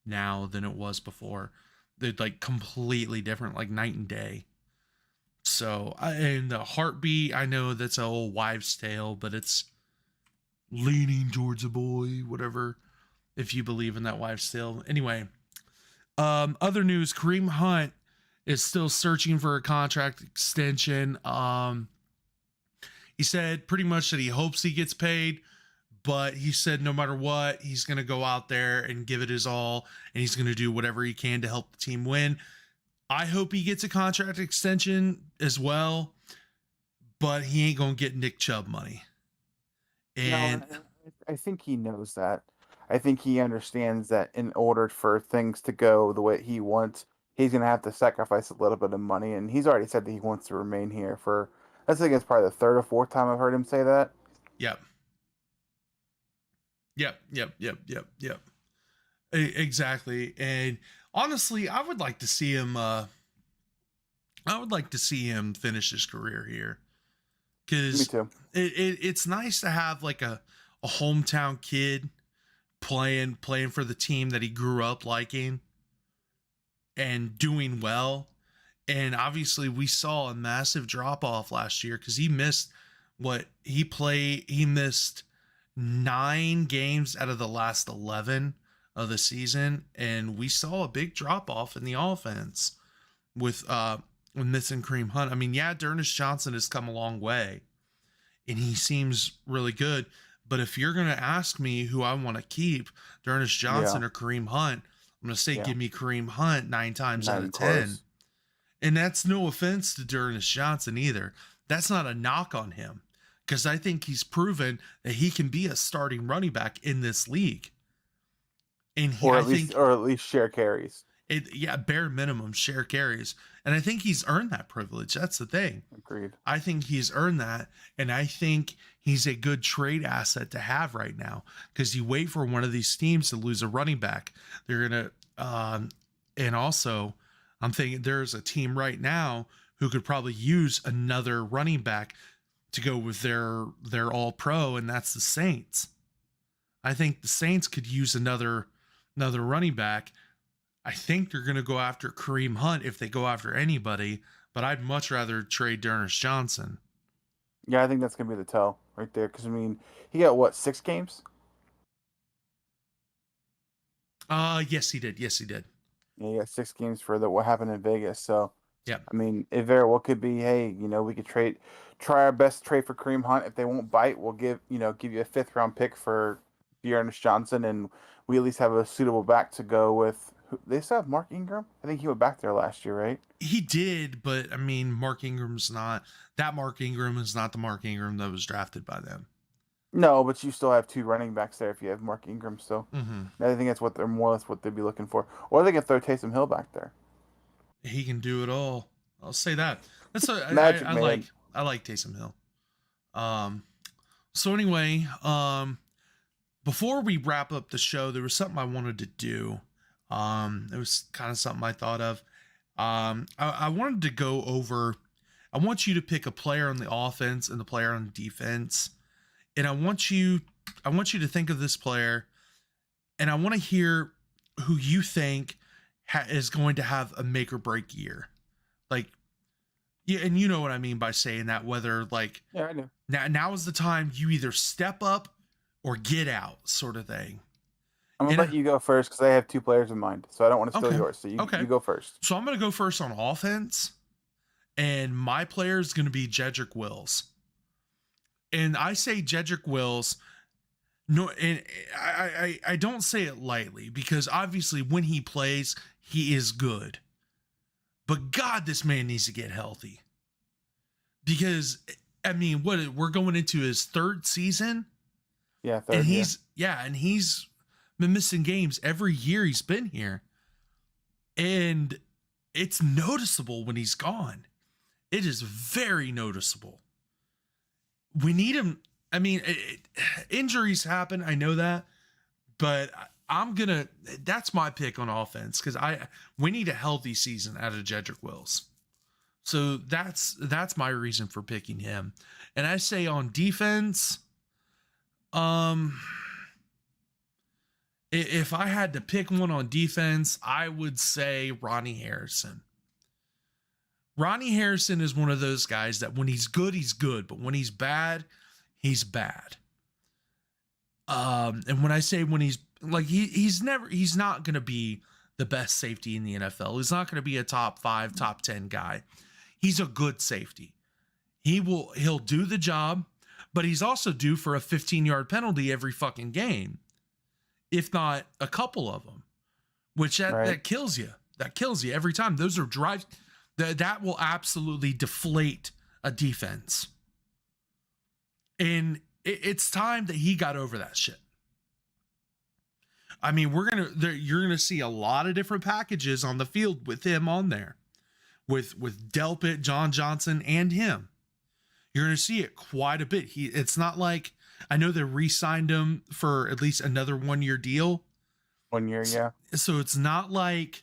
now than it was before. They're completely different, like night and day. So, and the heartbeat, I know that's an old wives' tale, but it's leaning towards a boy, whatever, if you believe in that wives' tale. Anyway, other news, Kareem Hunt is still searching for a contract extension. He said pretty much that he hopes he gets paid, but he said no matter what, he's going to go out there and give it his all, and he's going to do whatever he can to help the team win. I hope he gets a contract extension as well, but he ain't going to get Nick Chubb money. And no, I think he knows that. I think he understands that in order for things to go the way he wants, he's going to have to sacrifice a little bit of money. And he's already said that he wants to remain here for, I think it's probably the 3rd or 4th time I've heard him say that. Yep. Exactly. And honestly, I would like to see him finish his career here. Because it's nice to have like a hometown kid playing for the team that he grew up liking and doing well. And obviously we saw a massive drop off last year because he missed he missed 9 games out of the last 11 of the season, and we saw a big drop off in the offense with missing Kareem Hunt. I mean, yeah, D'Ernest Johnson has come a long way, and he seems really good. But if you're going to ask me who I want to keep, D'Ernest Johnson or Kareem Hunt, I'm going to say give me Kareem Hunt 9 times out of 10. And that's no offense to D'Ernest Johnson either. That's not a knock on him, because I think he's proven that he can be a starting running back in this league. And or at least share carries. bare minimum share carries. And I think he's earned that privilege. That's the thing. Agreed. I think he's earned that. And I think he's a good trade asset to have right now, because you wait for one of these teams to lose a running back. They're going to, and also I'm thinking there's a team right now who could probably use another running back to go with their all pro. And that's the Saints. I think the Saints could use another running back. I think they're going to go after Kareem Hunt if they go after anybody, but I'd much rather trade D'Ernest Johnson. Yeah, I think that's going to be the tell right there. Because, I mean, he got, what, 6 games? Yes, he did. Yeah, he got 6 games for what happened in Vegas. So, yeah. I mean, it very well could be, hey, we could try our best to trade for Kareem Hunt. If they won't bite, we'll give you a 5th round pick for D'Ernest Johnson, and we at least have a suitable back to go with. They still have Mark Ingram? I think he went back there last year, right? He did, but I mean, Mark Ingram is not the Mark Ingram that was drafted by them. No, but you still have 2 running backs there if you have Mark Ingram still. Mm-hmm. I think that's what they're more or less what they'd be looking for. Or they can throw Taysom Hill back there. He can do it all. I'll say that. That's Magic Man. I like Taysom Hill. So anyway, before we wrap up the show, there was something I wanted to do. It was kind of something I thought of. I wanted to go over. I want you to pick a player on the offense and the player on the defense, and I want you to think of this player, and I want to hear who you think is going to have a make or break year. Like, yeah, and you know what I mean by saying that. Whether yeah, I know. Now is the time you either step up or get out, sort of thing. I'm going to let you go first because I have 2 players in mind, so I don't want to steal yours. So you go first. So I'm going to go first on offense, and my player is going to be Jedrick Wills. And I say Jedrick Wills, no, and I don't say it lightly, because obviously when he plays, he is good. But God, this man needs to get healthy. Because, I mean, we're going into his 3rd season? Yeah, 3rd. And he's been missing games every year he's been here, and it's noticeable when he's gone. It is very noticeable. We need him. I mean, injuries happen, I know that, but that's my pick on offense, because we need a healthy season out of Jedrick Wills. So that's my reason for picking him. And I say on defense, if I had to pick one on defense, I would say Ronnie Harrison. Ronnie Harrison is one of those guys that when he's good, he's good. But when he's bad, he's bad. And when I say when he's he's not going to be the best safety in the NFL. He's not going to be a top 5, top 10 guy. He's a good safety. He'll do the job, but he's also due for a 15-yard penalty every fucking game, if not a couple of them, which that kills you. That kills you every time. Those are drives that will absolutely deflate a defense. And it's time that he got over that shit. I mean, you're gonna see a lot of different packages on the field with him on there, with Delpit, John Johnson, and him. You're gonna see it quite a bit. It's not like, I know they re-signed him for at least another 1-year deal. 1 year, yeah. So it's not like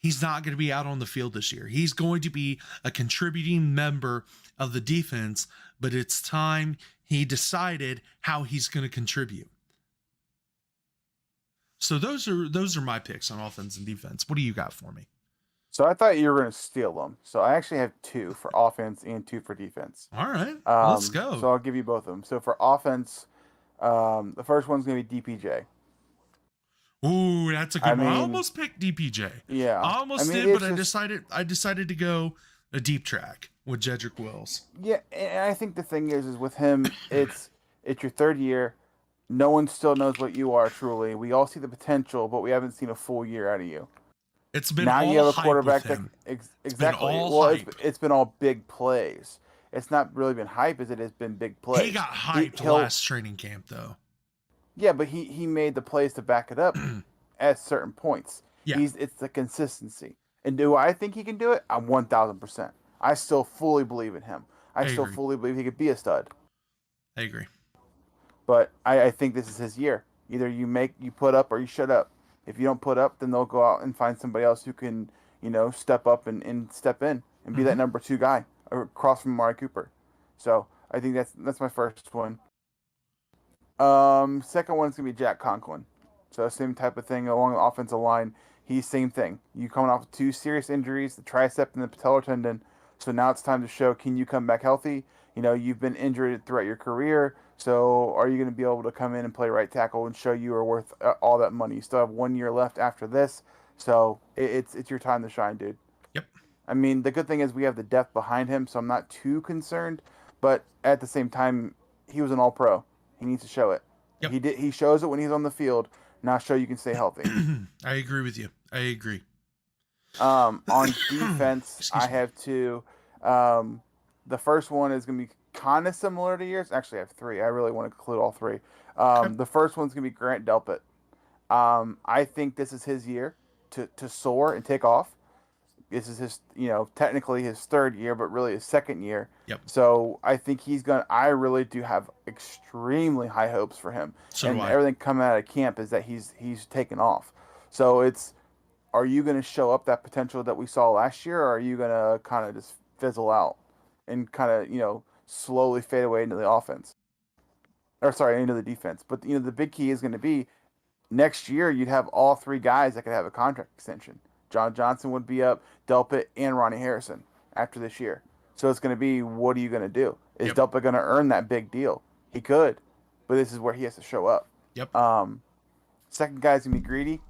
he's not going to be out on the field this year. He's going to be a contributing member of the defense, but it's time he decided how he's going to contribute. So those are my picks on offense and defense. What do you got for me? So I thought you were going to steal them. So I actually have 2 for offense and 2 for defense. All right, let's go. So I'll give you both of them. So for offense, the first one's going to be DPJ. Ooh, that's a good one. I almost picked DPJ. Yeah, I almost did, but I decided to go a deep track with Jedrick Wills. Yeah, and I think the thing is with him, it's your 3rd year. No one still knows what you are truly. We all see the potential, but we haven't seen a full year out of you. It's been now all you have a hype quarterback with him. Exactly. It's been all big plays. It's not really been hype as it has been big plays. He got hyped last training camp though. Yeah, but he made the plays to back it up. at certain points. Yeah. It's the consistency. And do I think he can do it? I'm 1,000%. I still fully believe in him. I I still agree. fully believe he could be a stud. I agree. But I think this is his year. Either you put up or you shut up. If you don't put up, then they'll go out and find somebody else who can, step up and step in and be that number 2 guy across from Amari Cooper. So I think that's my first one. Second one's gonna be Jack Conklin. So same type of thing along the offensive line. He's same thing. You coming off 2 serious injuries, the tricep and the patellar tendon. So now it's time to show, can you come back healthy? You've been injured throughout your career. So are you going to be able to come in and play right tackle and show you are worth all that money? You still have 1 year left after this. So it's your time to shine, dude. Yep. I mean, the good thing is we have the depth behind him, so I'm not too concerned. But at the same time, he was an all-pro. He needs to show it. Yep. He shows it when he's on the field. Now show you can stay healthy. I agree with you. I agree. On defense, I have 2. The first one is going to be kind of similar to yours. Actually, I have 3. I really want to include all 3. Okay. The first one's going to be Grant Delpit. I think this is his year to soar and take off. This is his, technically his 3rd year, but really his 2nd year. Yep. So I think I really do have extremely high hopes for him. So and do I. everything coming out of camp is that he's taken off. So are you going to show up that potential that we saw last year, or are you going to kind of just fizzle out and kind of, slowly fade away into the offense? Or sorry, into the defense. But, the big key is going to be next year you'd have all 3 guys that could have a contract extension. John Johnson would be up, Delpit, and Ronnie Harrison after this year. So it's going to be, what are you going to do? Is Delpit going to earn that big deal? He could, but this is where he has to show up. Yep. Second guy's going to be Greedy,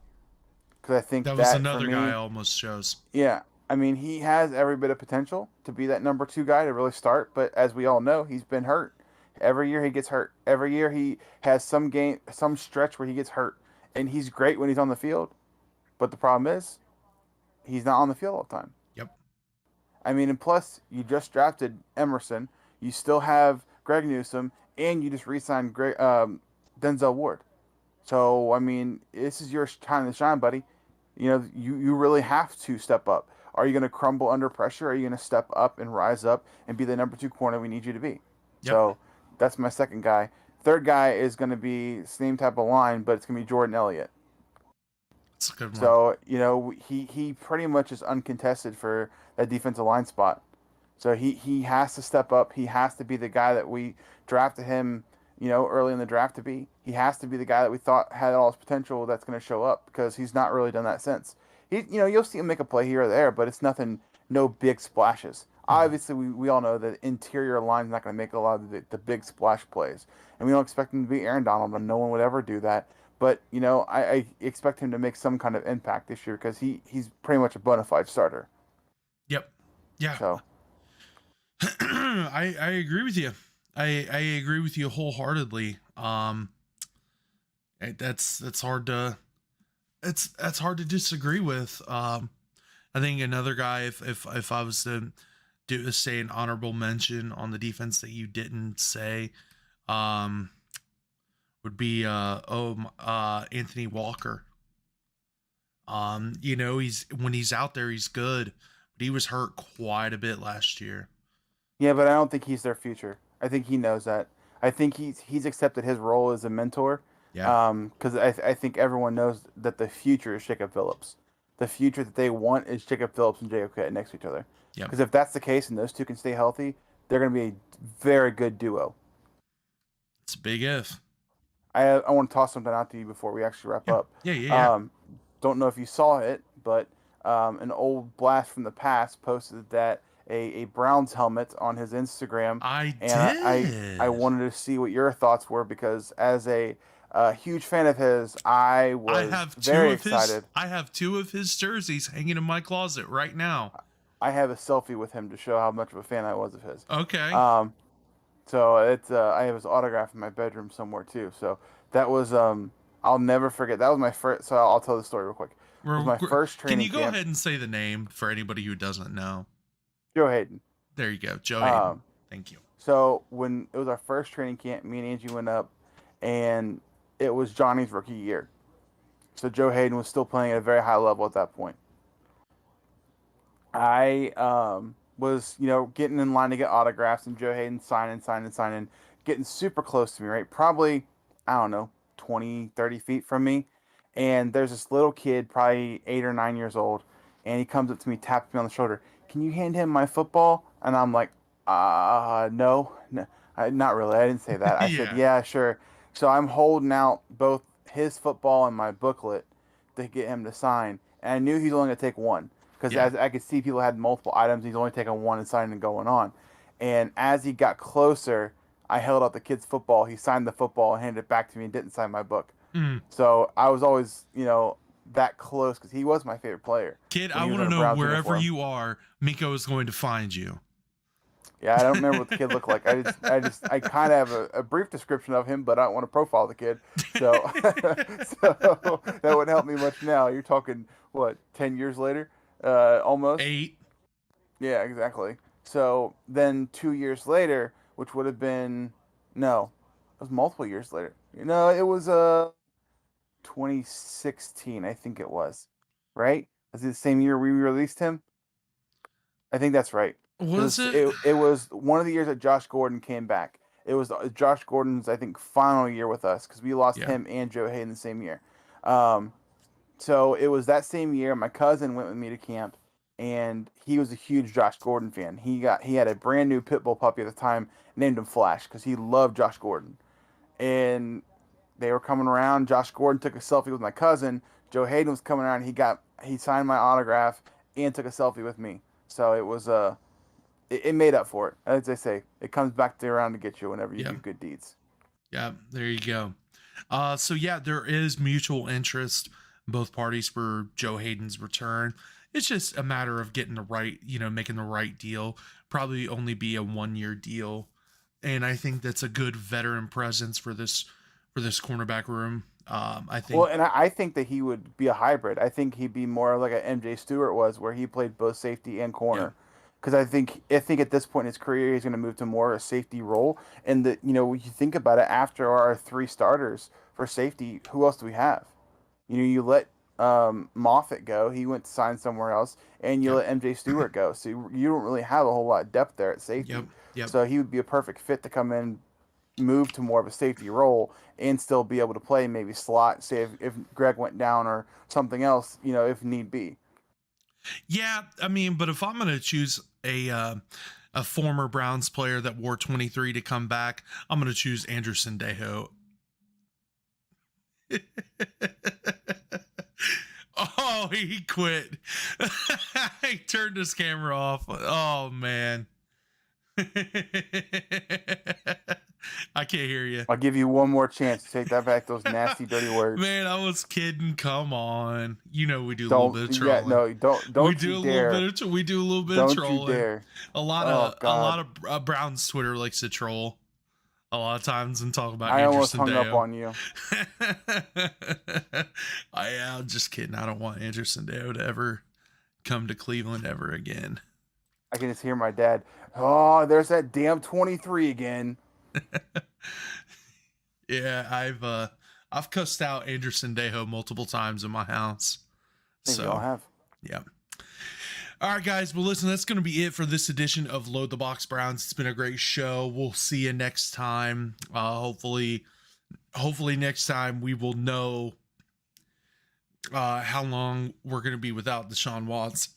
because I think that was another guy I almost chose. Yeah. I mean, he has every bit of potential to be that number 2 guy to really start, but as we all know, he's been hurt. Every year he gets hurt. Every year he has some stretch where he gets hurt, and he's great when he's on the field. But the problem is, he's not on the field all the time. Yep. I mean, and plus, you just drafted Emerson. You still have Greg Newsome, and you just re-signed Denzel Ward. So, I mean, this is your time to shine, buddy. You really have to step up. Are you going to crumble under pressure? Or are you going to step up and rise up and be the number 2 corner we need you to be? Yep. So, that's my second guy. Third guy is going to be the same type of line, but it's going to be Jordan Elliott. That's a good one. So, he pretty much is uncontested for that defensive line spot. So he has to step up. He has to be the guy that we drafted him, early in the draft to be. He has to be the guy that we thought had all his potential that's going to show up, because he's not really done that since. You'll see him make a play here or there, but it's nothing, no big splashes. Mm-hmm. Obviously, we all know that interior line's not going to make a lot of the big splash plays. And we don't expect him to be Aaron Donald, and no one would ever do that. But, I expect him to make some kind of impact this year, because he's pretty much a bona fide starter. Yep. Yeah. So I agree with you. I agree with you wholeheartedly. That's hard to disagree with. I think another guy, if I was to say an honorable mention on the defense that you didn't say, would be Anthony Walker. When he's out there, he's good, but he was hurt quite a bit last year. Yeah, but I don't think he's their future. I think he knows that. I think he's accepted his role as a mentor. Yeah. Because I think everyone knows that the future is Jacob Phillips. The future that they want is Jacob Phillips and Jacob Kett next to each other. Because if that's the case and those two can stay healthy, they're going to be a very good duo. It's a big if. I want to toss something out to you before we actually wrap up. Yeah. Don't know if you saw it, but an old blast from the past posted that a Browns helmet on his Instagram. I did. I wanted to see what your thoughts were, because as a huge fan of his, I was very excited. I have 2 of his jerseys hanging in my closet right now. I have a selfie with him to show how much of a fan I was of his. Okay. So it's I have his autograph in my bedroom somewhere too. So that was I'll never forget. That was my first. So I'll tell the story real quick. It was my first training camp. Can you go ahead and say the name for anybody who doesn't know? Joe Hayden. There you go, Joe Hayden. Thank you. So when it was our first training camp, me and Angie went up, and it was Johnny's rookie year. So Joe Hayden was still playing at a very high level at that point. I was, getting in line to get autographs, and Joe Hayden signing, getting super close to me, right? Probably, I don't know, 20, 30 feet from me. And there's this little kid, probably 8 or 9 years old, and he comes up to me, taps me on the shoulder. Can you hand him my football? And I'm like, no, not really. I didn't say that. I said, Yeah. yeah, sure. So I'm holding out both his football and my booklet to get him to sign. And I knew he's only going to take one because Yeah. as I could see, people had multiple items. He's only taking one and signing and going on. And as he got closer, I held out the kid's football. He signed the football and handed it back to me and didn't sign my book. Mm. So I was always, that close because he was my favorite player. Kid, when I he was want in to a know Browns wherever uniform. you are, Mienko is going to find you. Yeah, I don't remember what the kid looked like. I kind of have a brief description of him, but I don't want to profile the kid. So, so that wouldn't help me much now. You're talking, what, 10 years later? Almost? 8. Yeah, exactly. So then 2 years later, which would have been, no, it was multiple years later. It was 2016, I think it was. Right? Was it the same year we released him? I think that's right. Was it? It was one of the years that Josh Gordon came back. It was Josh Gordon's, I think, final year with us because we lost him and Joe Hayden the same year. So it was that same year. My cousin went with me to camp, and he was a huge Josh Gordon fan. He had a brand new pit bull puppy at the time, named him Flash because he loved Josh Gordon. And they were coming around. Josh Gordon took a selfie with my cousin. Joe Hayden was coming around. He signed my autograph and took a selfie with me. So it was it made up for it. As they say, it comes back around to get you whenever you do good deeds. Yeah, there you go. So yeah, there is mutual interest both parties for Joe Hayden's return. It's just a matter of getting the right, making the right deal. Probably only be a 1-year deal, and I think that's a good veteran presence for this cornerback room. I think. Well, and I think that he would be a hybrid. I think he'd be more like a MJ Stewart was, where he played both safety and corner. Because I think at this point in his career, he's going to move to more of a safety role. And when you think about it, after our 3 starters for safety, who else do we have? You let Moffitt go. He went to sign somewhere else. And you let MJ Stewart go. So you don't really have a whole lot of depth there at safety. Yep. So he would be a perfect fit to come in, move to more of a safety role, and still be able to play maybe slot, say if Greg went down or something else, if need be. Yeah, I mean, but if I'm going to choose a former Browns player that wore 23 to come back, I'm going to choose Andrew Sendejo. Oh, he quit. He turned his camera off. Oh, man. I can't hear you. I'll give you one more chance to take that back. Those nasty, dirty words. Man, I was kidding. Come on. We do a little bit of trolling. Yeah, no, don't. We do a little bit of trolling. Don't you dare. A lot of Browns Twitter likes to troll a lot of times and talk about. I almost hung up on you. I'm just kidding. I don't want Andrew Sendejo to ever come to Cleveland ever again. I can just hear my dad. Oh, there's that damn 23 again. Yeah, I've cussed out Andrew Sendejo multiple times in my house. I think we all have. Yeah. All right, guys. Well, listen, that's going to be it for this edition of Load the Box Browns. It's been a great show. We'll see you next time. Hopefully next time we will know how long we're going to be without Deshaun Watson.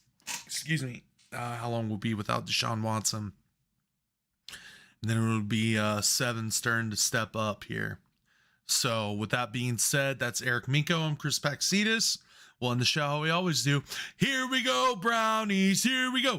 Excuse me. How long we'll be without Deshaun Watson. And then it will be Seven's turn to step up here. So with that being said, that's Eric Mienko. I'm Chris Paxitas. We'll end the show how we always do. Here we go, Brownies. Here we go.